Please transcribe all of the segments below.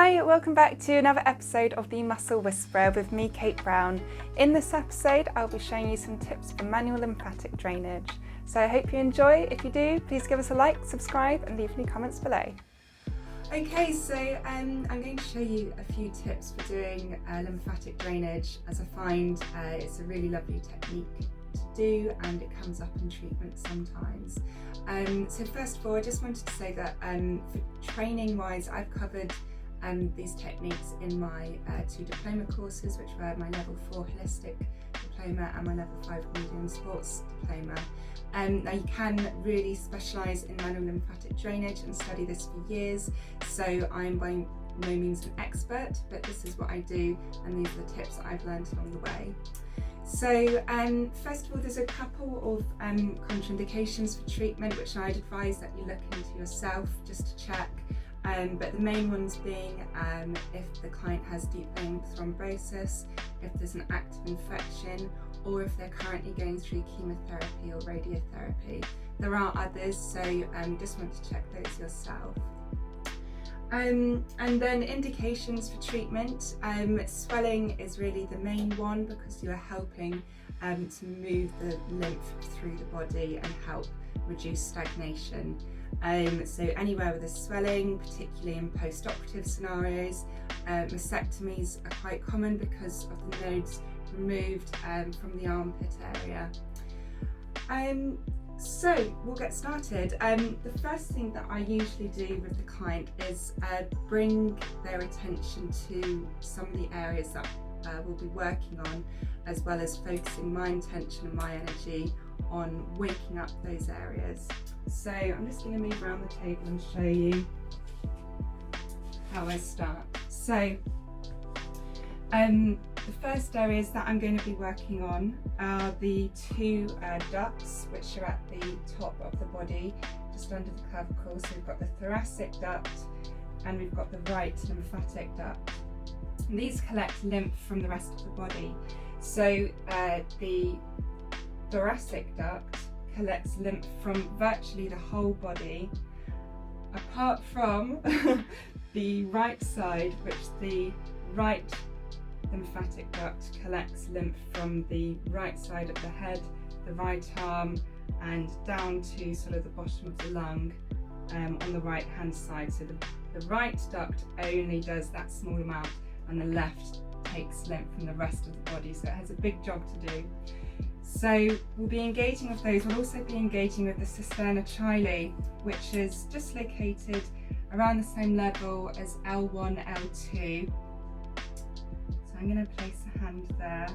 Hi, welcome back to another episode of the Muscle Whisperer with me, Kate Browne. In this episode, I'll be showing you some tips for manual lymphatic drainage. So I hope you enjoy. If you do, please give us a like, subscribe, and leave any comments below. Okay, so I'm going to show you a few tips for doing lymphatic drainage, as I find it's a really lovely technique to do and it comes up in treatment sometimes. So first of all, I just wanted to say that for training wise, I've covered these techniques in my two diploma courses, which were my level 4 holistic diploma and my level 5 medium sports diploma. Now you can really specialise in manual lymphatic drainage and study this for years, so I'm by no means an expert, but this is what I do and these are the tips that I've learned along the way. So first of all, there's a couple of contraindications for treatment which I'd advise that you look into yourself just to check. But the main ones being if the client has deep vein thrombosis, if there's an active infection, or if they're currently going through chemotherapy or radiotherapy. There are others, so just want to check those yourself. And then indications for treatment. Swelling is really the main one because you are helping to move the lymph through the body and help reduce stagnation. So anywhere with a swelling, particularly in post-operative scenarios, mastectomies are quite common because of the nodes removed from the armpit area. So we'll get started. The first thing that I usually do with the client is bring their attention to some of the areas that we'll be working on, as well as focusing my intention and my energy on waking up those areas. So I'm just going to move around the table and show you how I start. So the first areas that I'm going to be working on are the two ducts, which are at the top of the body, just under the clavicle. So we've got the thoracic duct and we've got the right lymphatic duct. And these collect lymph from the rest of the body. So the thoracic duct collects lymph from virtually the whole body, apart from the right side, which the right lymphatic duct collects lymph from the right side of the head, the right arm, and down to sort of the bottom of the lung on the right hand side. So the right duct only does that small amount and the left takes lymph from the rest of the body, so it has a big job to do. So we'll be engaging with those. We'll also be engaging with the cisterna chyli, which is just located around the same level as L1, L2. So I'm going to place a hand there,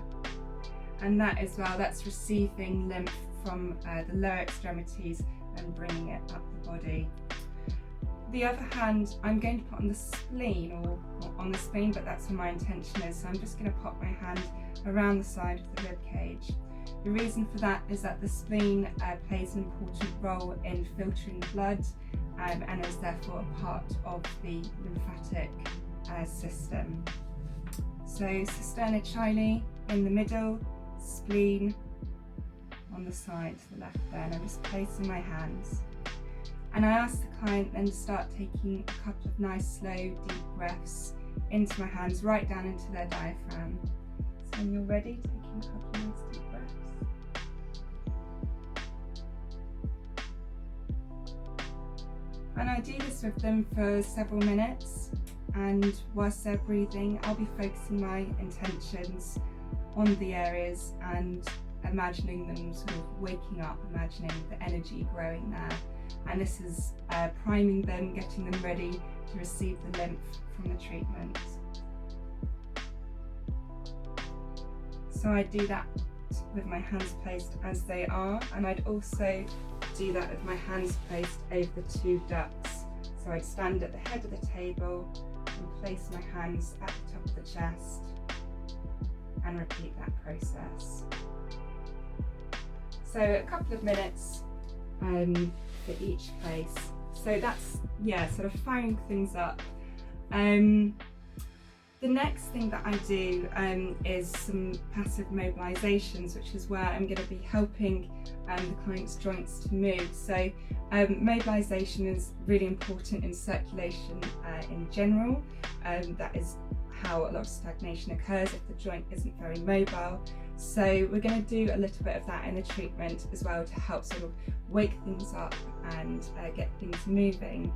and that as well, that's receiving lymph from the lower extremities and bringing it up the body. The other hand I'm going to put on the spleen, or not on the spleen, but that's where my intention is. So I'm just going to pop my hand around the side of the rib cage. The reason for that is that the spleen plays an important role in filtering blood and is therefore a part of the lymphatic system. So cisterna chyli in the middle, spleen on the side to the left there, and I'm just placing my hands. And I ask the client then to start taking a couple of nice slow deep breaths into my hands, right down into their diaphragm. So when you're ready, taking a couple of nice deep breaths. And I do this with them for several minutes, and whilst they're breathing, I'll be focusing my intentions on the areas and imagining them sort of waking up, imagining the energy growing there. And this is priming them, getting them ready to receive the lymph from the treatment. So I do that with my hands placed as they are, and I'd also do that with my hands placed over the two ducts. So I'd stand at the head of the table and place my hands at the top of the chest and repeat that process. So a couple of minutes for each place. So that's, yeah, sort of firing things up. The next thing that I do is some passive mobilisations, which is where I'm going to be helping the client's joints to move. So mobilisation is really important in circulation in general. That is how a lot of stagnation occurs if the joint isn't very mobile. So we're going to do a little bit of that in the treatment as well to help sort of wake things up and get things moving.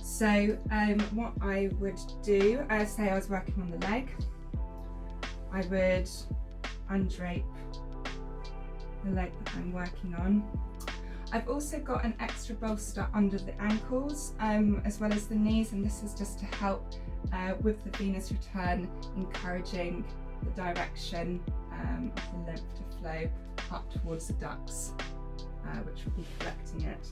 So what I would do, say I was working on the leg, I would undrape the leg that I'm working on. I've also got an extra bolster under the ankles as well as the knees, and this is just to help with the venous return, encouraging the direction of the lymph to flow up towards the ducts, which will be collecting it.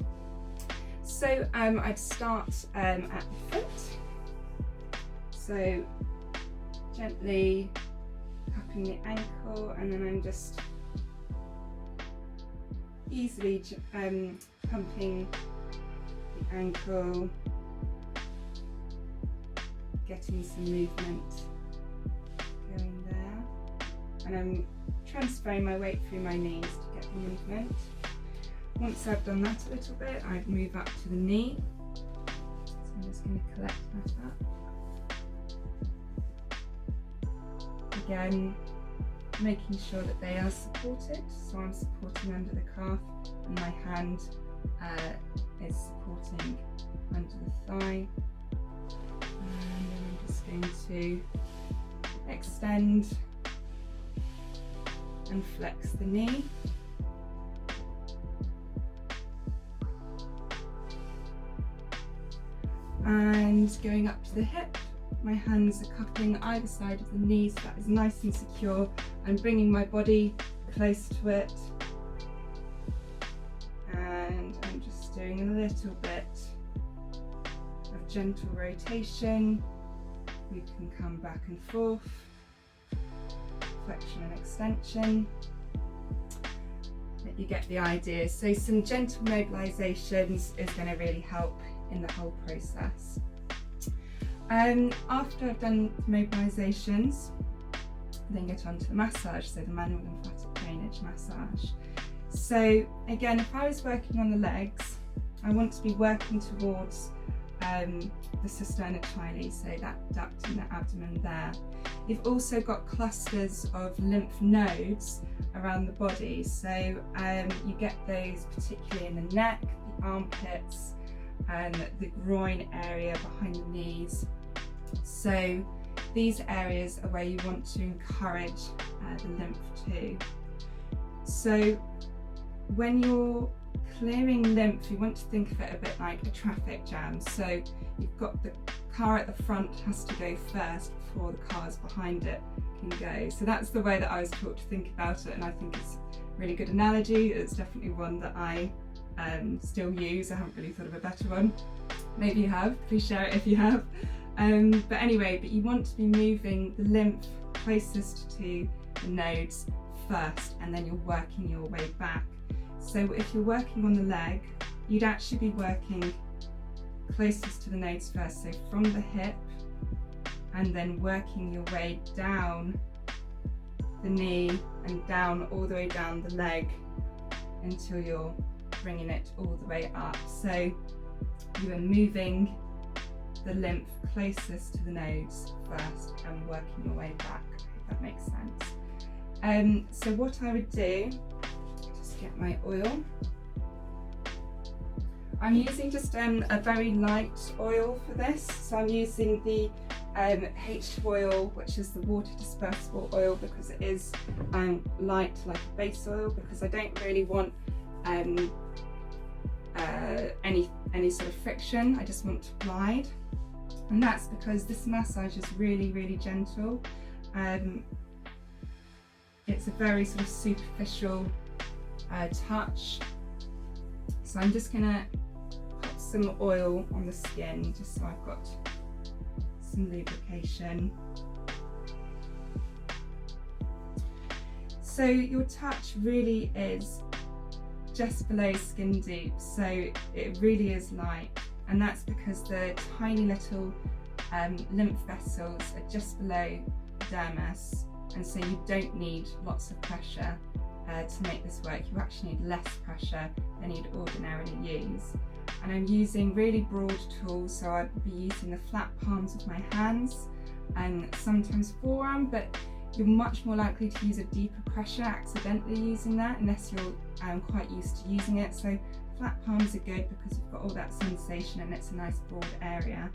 So I'd start at the foot, so gently cupping the ankle, and then I'm just easily pumping the ankle, getting some movement going there, and I'm transferring my weight through my knees to get the movement. Once I've done that a little bit, I'd move up to the knee. So I'm just going to collect that up. Again, making sure that they are supported. So I'm supporting under the calf and my hand is supporting under the thigh. And then I'm just going to extend and flex the knee. And going up to the hip, my hands are cupping either side of the knee so that is nice and secure. I'm bringing my body close to it, and I'm just doing a little bit of gentle rotation. We can come back and forth, flexion and extension. But you get the idea. So some gentle mobilisations is going to really help in the whole process. After I've done mobilisations, then get on to the massage, so the manual lymphatic drainage massage. So again, if I was working on the legs, I want to be working towards the sternocleidomastoid, so that duct in the abdomen there. You've also got clusters of lymph nodes around the body, so you get those particularly in the neck, the armpits, and the groin area behind the knees. So these areas are where you want to encourage the lymph to. So when you're clearing lymph, you want to think of it a bit like a traffic jam. So you've got the car at the front has to go first before the cars behind it can go. So that's the way that I was taught to think about it, and I think it's a really good analogy. It's definitely one that I still use. I haven't really thought of a better one. Maybe you have, please share it if you have. But anyway, you want to be moving the lymph closest to the nodes first, and then you're working your way back. So if you're working on the leg, you'd actually be working closest to the nodes first, so from the hip, and then working your way down the knee and down all the way down the leg until you're bringing it all the way up. So you are moving the lymph closest to the nodes first and working your way back, if that makes sense. So what I would do, just get my oil. I'm using just a very light oil for this. So I'm using the H oil, which is the water dispersible oil, because it is light like a base oil, because I don't really want any sort of friction. I just want to glide, and that's because this massage is really, really gentle. It's a very sort of superficial touch. So I'm just gonna put some oil on the skin just so I've got some lubrication. So your touch really is just below skin deep, so it really is light, and that's because the tiny little lymph vessels are just below the dermis, and so you don't need lots of pressure to make this work. You actually need less pressure than you'd ordinarily use. And I'm using really broad tools, so I'd be using the flat palms of my hands and sometimes forearm, but you're much more likely to use a deeper pressure accidentally using that unless you're quite used to using it. So flat palms are good because you've got all that sensation and it's a nice broad area.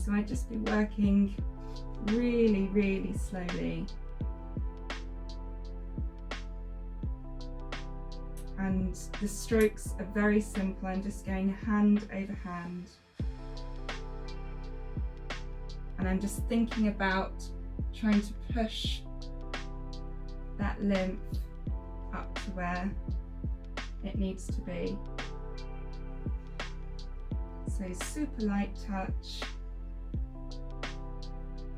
So I'd just be working really, really slowly. And the strokes are very simple. I'm just going hand over hand. And I'm just thinking about trying to push that lymph up to where it needs to be. So super light touch,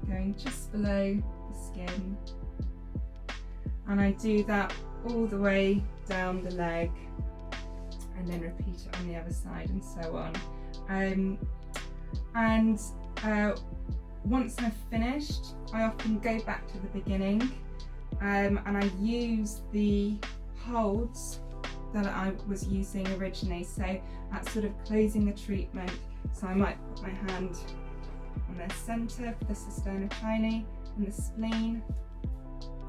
going just below the skin. And I do that all the way down the leg, and then repeat it on the other side and so on. Once I've finished, I often go back to the beginning and I use the holds that I was using originally. So that's sort of closing the treatment. So I might put my hand on the centre for the cisterna chyli and the spleen,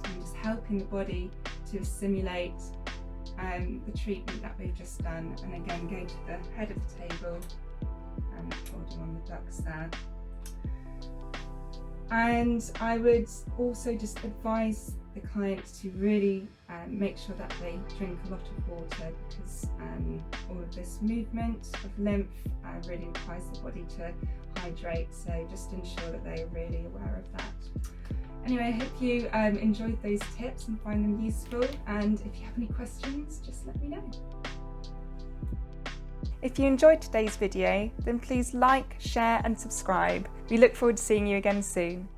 and just helping the body to assimilate the treatment that we've just done. And again, go to the head of the table and holding on the ducts there. And I would also just advise the clients to really make sure that they drink a lot of water, because all of this movement of lymph really requires the body to hydrate, so just ensure that they are really aware of that. Anyway, I hope you enjoyed those tips and find them useful, and if you have any questions, just let me know. If you enjoyed today's video, then please like, share and subscribe. We look forward to seeing you again soon.